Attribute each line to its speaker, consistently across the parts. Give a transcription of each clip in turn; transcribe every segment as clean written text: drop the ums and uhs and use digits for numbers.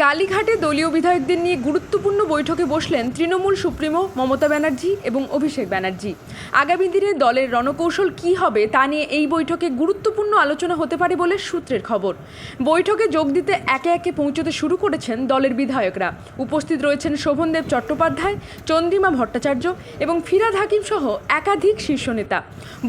Speaker 1: কালীঘাটে দলীয় বিধায়কদের নিয়ে গুরুত্বপূর্ণ বৈঠকে বসলেন তৃণমূল সুপ্রিমো মমতা ব্যানার্জি এবং অভিষেক ব্যানার্জি। আগামী দিনে দলের রণকৌশল কী হবে তা নিয়ে এই বৈঠকে গুরুত্বপূর্ণ আলোচনা হতে পারে বলে সূত্রের খবর। বৈঠকে যোগ দিতে একে একে পৌঁছতে শুরু করেছেন দলের বিধায়করা। উপস্থিত রয়েছেন শোভনদেব চট্টোপাধ্যায়, চন্দ্রিমা ভট্টাচার্য এবং ফিরহাদ হাকিম সহ একাধিক শীর্ষ নেতা।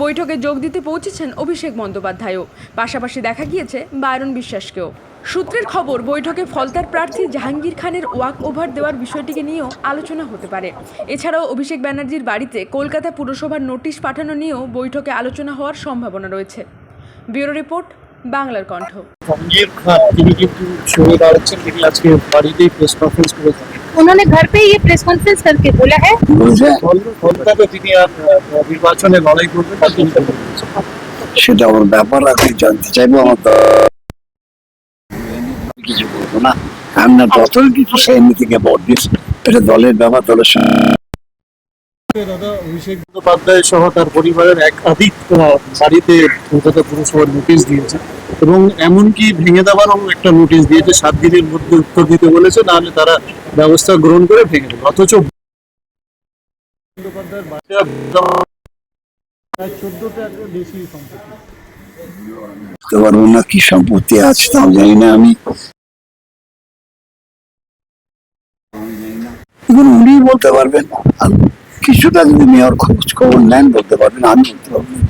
Speaker 1: বৈঠকে যোগ দিতে পৌঁছেছেন অভিষেক বন্দ্যোপাধ্যায়ও। পাশাপাশি দেখা গিয়েছে বায়রন বিশ্বাসকেও। সূত্রের খবর, বৈঠকে ফলতার প্রার্থী জাহাঙ্গীর খানের ওয়াক ওভার দেওয়ার বিষয়টিকে নিয়েও আলোচনা হতে পারে। এছাড়াও অভিষেক ব্যানার্জির বাড়িতে কলকাতা পুরসভার নোটিশ পাঠানো নিয়েও বৈঠকে আলোচনা হওয়ার সম্ভাবনা রয়েছে। ব্যুরো রিপোর্ট, বাংলার কণ্ঠ।
Speaker 2: জাহাঙ্গীর খান তিনি কিন্তু সরে দাঁড়াচ্ছেন, তিনি আজকে বাড়িতেই প্রেস কনফারেন্স করেছেন।
Speaker 3: उन्होंने घर पे ये प्रेस कॉन्फ्रेंस करके बोला है
Speaker 2: কলকাতা তিনি আর নির্বাচনে লড়াই করবেন না, চিন্তা করবেন।
Speaker 4: সেটা আমার ব্যাপার, আমি জানতে চাইবো। আমার তো কিছু বলবো না, আমি না যতই কিছু সে এমনি থেকে ভোট দিয়েছে, এটা দলের ব্যাপার, দলের
Speaker 2: দাদা অভিষেক বন্দ্যোপাধ্যায় সহ তার পরিবারের একাধিক বাড়িতে কলকাতা পুরসভার নোটিশ দিয়েছে এবং এমনকি ভেঙে দেওয়ারও একটা নোটিশ দিয়েছে। 7 দিনের মধ্যে উত্তর দিতে বলেছে, নাহলে তারা ব্যবস্থা গ্রহণ করে ভেঙে দেবে। অথচ বন্দ্যোপাধ্যায়ের বাড়িটা 14টা বেশি সম্পত্তি,
Speaker 4: বুঝতে পারবো না কি সম্পত্তি আছে তাও জানি না আমি। এখন উনি বলতে পারবেন, আর কিছুটা যদি মেয়র খোঁজ খবর নেন বলতে পারবেন, আমি বলতে পারবো না।